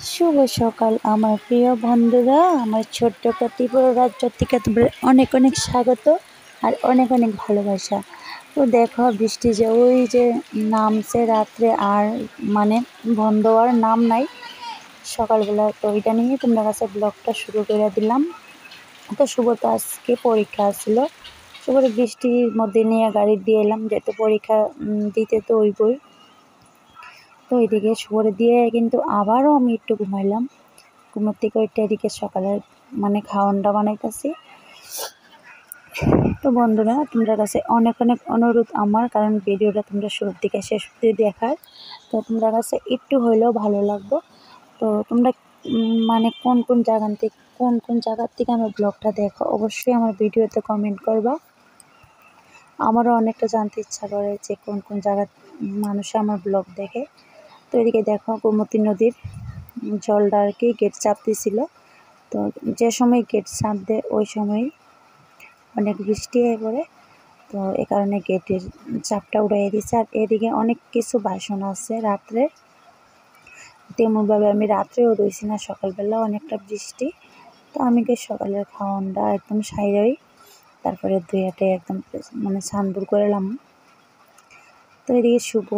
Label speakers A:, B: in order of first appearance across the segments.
A: শুভ সকাল আমার প্রিয় বন্ধুরা, আমার ছোট্ট ত্রিপুরা রাজ্য থেকে তোমাদের অনেক অনেক স্বাগত আর অনেক অনেক ভালোবাসা। তো দেখো বৃষ্টি যে ওই যে নামছে রাত্রে, আর মানে বন্ধ হওয়ার নাম নাই সকালবেলা। তো এটা নিয়ে তোমাদের কাছে ব্লগটা শুরু করে দিলাম। তো শুভ তো আজকে পরীক্ষা ছিল, শুভর বৃষ্টির মধ্যে নিয়ে গাড়ি দিয়ে এলাম, যেহেতু পরীক্ষা দিতে তো ওই বই। তো এদিকে শুভরে দিয়ে কিন্তু আবারও আমি একটু ঘুমাইলাম। ঘুমের থেকে ওইটা এদিকে সকালে মানে খাওয়ানটা বানাইতেছি। তো বন্ধুরা, তোমরা কাছে অনেক অনেক অনুরোধ আমার, কারণ ভিডিওটা তোমরা শুরুর দিকে শেষ অবধি দেখার, তো তোমরা কাছে একটু হইলেও ভালো লাগবে। তো তোমরা মানে কোন কোন জায়গার থেকে আমার ব্লগটা দেখো, অবশ্যই আমার ভিডিওতে কমেন্ট করবা। আমারও অনেকটা জানতে ইচ্ছা করে যে কোন কোন জায়গার মানুষে আমার ব্লগ দেখে। তো এদিকে দেখো গোমতী নদীর জলটা আর কি গেট চাপ দিয়েছিল। তো যে সময় গেট চাপ দেয় ওই সময় অনেক বৃষ্টি হয়ে পড়ে, তো এ কারণে গেটের চাপটা উড়াই দিচ্ছে। আর এদিকে অনেক কিছু বাসন আছে রাত্রে, তেমনভাবে আমি রাত্রেও রয়েছি না, সকালবেলা অনেকটা বৃষ্টি। তো আমি সকালের খাওয়ানটা একদম সাইরাই, তারপরে দুই হাতে একদম মানে সানপুর করে এলাম। তো এদিকে শুভ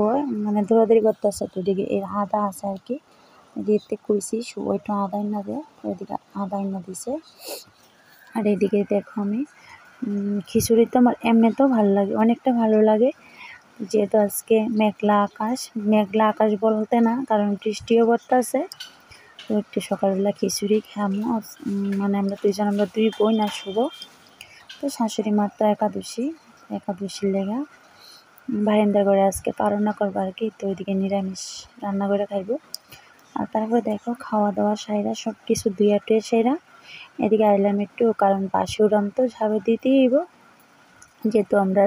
A: মানে দৌড়াদৌড়ি করতেছে, তো এদিকে এর আদা আছে আর কি, দিতে কইছি শুভ একটু আদায় না দেয়, তো এদিকে আদায় না দিছে। আর এদিকে দেখো আমি খিচুড়ি তো আমার এমনিতেও ভালো লাগে, অনেকটা ভালো লাগে, যেহেতু আজকে মেঘলা আকাশ বলতে না, কারণ বৃষ্টিও পড়তেছে। তো একটু সকালবেলা খিচুড়ি খামো, মানে আমরা দুই বোন আর শুভ। তো শাশুড়ি মার তো একাদশীর লেগা বারান্দার ঘরে আজকে পারনা করবো আর কি, তো ওইদিকে নিরামিষ রান্না করে খাইবো। আর তারপরে দেখো খাওয়া দাওয়া সাইরা সব কিছু দুইয়া টুয়ে সেরা এদিকে আইলাম একটু, কারণ বাসি উড়ান তো ঝাড়ু দিতেই হইব, যেহেতু আমরা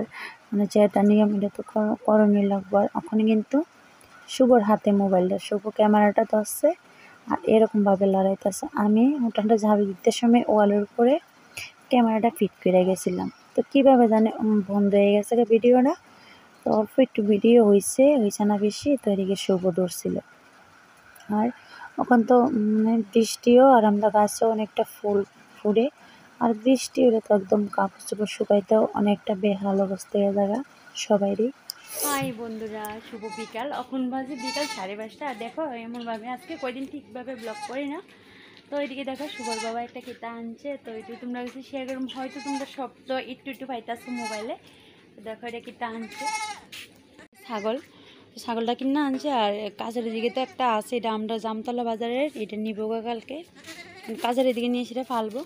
A: মানে যেটা নিয়ম এটা তো করণীয় লাগবো। আর ওখানে কিন্তু শুভর হাতে মোবাইলটা, শুভ ক্যামেরাটা ধরছে আর এরকমভাবে লড়াইতেছে। আমি উঠানটা ঝাড়ু দিতে সময় ওয়ালের উপরে ক্যামেরাটা ফিট করে গেছিলাম, তো কীভাবে জানে বন্ধ হয়ে গেছে ভিডিওটা। তো অল্প একটু ভিডিও হয়েছে না বেশি। তো এদিকে শুভ ধরছিল, আর ওখান তো বৃষ্টিও, আর আমরা গাছেও অনেকটা ফুল ফুটে, আর বৃষ্টি হলে তো একদম কাপড় চোপড় শুকাইতেও অনেকটা বেহাল অবস্থা হয়ে যাবে সবাইরই।
B: হাই বন্ধুরা, শুভ বিকাল। এখন বাজে বিকাল 5:30। আর দেখো এমনভাবে আজকে কয়দিন ঠিকভাবে ব্লগ করি না। তো এদিকে দেখো শুভর বাবা একটা কিতা আনছে, তো এটু তোমরা কাছে শেয়ার করুন, হয়তো তোমরা সব তো একটু পাইতেছো মোবাইলে। তো দেখো এটা কিতা আনছে, ছাগলটা কিনা আনছে। আর কাজের দিকে তো একটা আছে, এটা আমরা জামতলা বাজারের, এটা নিব কালকে কাজের এদিকে নিয়ে সেটা ফালবো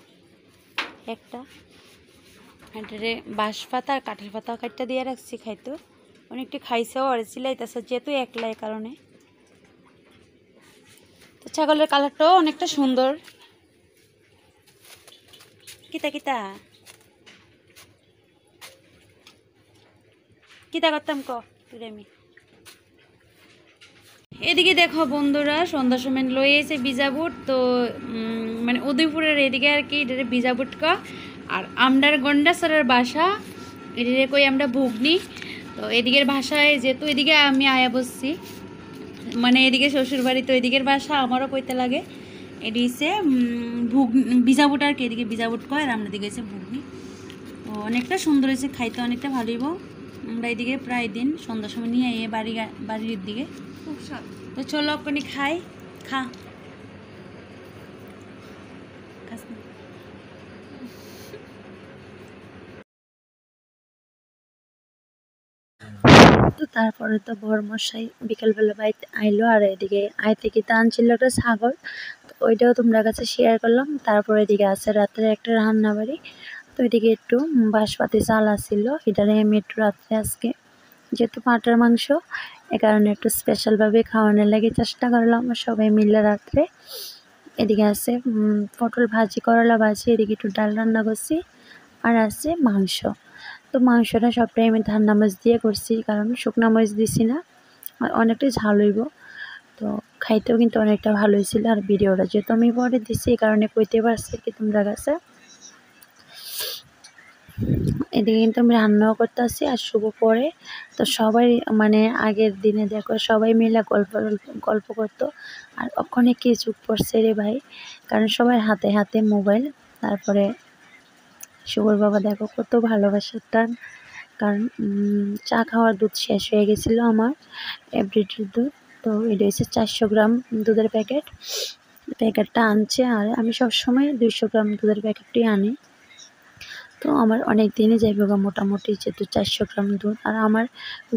B: একটা। এটারে বাঁশ পাতা আর কাঠের পাতা কাটটা দিয়ে রাখছি, খাইতো অনেকটা খাইছেও আর চিলাইতেছে, যেহেতু একলাই কারণে। তো ছাগলের কালারটাও অনেকটা সুন্দর। কিতা কিতা কিতা করতাম ক তুই আমি। এদিকে দেখো বন্ধুরা, সন্ধ্যার সময় লই এসে বিজাবুট, তো মানে উদয়পুরের এদিকে আর কি এটা বিজাবুট ক। আর আমরার গন্ডাসরের বাসা এদিকে কই আমরা ভুগনি। তো এদিকের ভাষায় যেহেতু এদিকে আমি আয়া বসছি, মানে এদিকে শ্বশুর বাড়ি, তো এদিকের বাসা আমারও কইতে লাগে। এটি হচ্ছে বিজাবুট আর কি, এদিকে বিজাবুট কয়, আর আমরা দিকে হচ্ছে ভুগনি। তো অনেকটা সুন্দর হয়েছে, খাইতে অনেকটা ভালোইব। আমরা এদিকে প্রায় দিন সন্ধ্যার সময় নিয়ে বাড়ির দিকে। তো চলো ওখানে খাই। খা
A: তো তারপরে তো বড়মশাই বিকেলবেলা বাড়িতে আইলো, আর এদিকে আইতে কি আনছিল একটা ছাগল, তো ওইটাও তোমরা কাছে শেয়ার করলাম। তারপরে এদিকে আছে রাত্রে একটা রান্না বাড়ি, তো এদিকে একটু বাঁশপাতি চাল আসছিল, এটারে আমি একটু রাত্রে আজকে যেহেতু পাঁঠার মাংস, এ কারণে একটু স্পেশালভাবে খাওয়ানোর লাগে চেষ্টা করলাম সবাই মিলে রাত্রে। এদিকে আছে পটল ভাজি, করলা ভাজি, এদিকে একটু ডাল রান্না করছি, আর আছে মাংস। তো মাংসটা সবটাই আমি ঠান্ডা মাছ দিয়ে করছি, কারণ শুকনো মাছ দিছি না, আর অনেকটাই ঝাল হইব। তো খাইতেও কিন্তু অনেকটা ভালো হয়েছিল। আর ভিডিওটা যেহেতু আমি পরে দিছি, এই কারণে কইতে পারছি কি তোমরা কাছে। এদিকে কিন্তু আমি রান্নাও করতেছি আর শুভ পরে। তো সবাই মানে আগের দিনে দেখো সবাই মিলে গল্প করতো। আর ওখানে কি চুপ পড়ছে রে ভাই, কারণ সবার হাতে হাতে মোবাইল। তারপরে শুভর বাবা দেখো কত ভালোবাসার টান, কারণ চা খাওয়ার দুধ শেষ হয়ে গেছিলো আমার, এভরিডের দুধ। তো এটা হচ্ছে 400 গ্রাম দুধের প্যাকেটটা আনছে। আর আমি সবসময় 200 গ্রাম দুধের প্যাকেটটি আনি। তো আমার অনেক দিনই যাইব মোটামুটি, যেহেতু 400 গ্রাম দুধ। আর আমার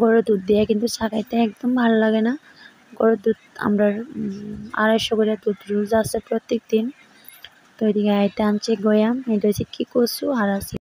A: গরুর দুধ দিয়ে কিন্তু চা খাইতে একদম ভালো লাগে না। গরুর দুধ আমরা 250 করে দুধ রোজ আছে প্রত্যেক দিন। তো এদিকে আইতে আনছে গয়াম, এটা হচ্ছে কি কচু আর আছে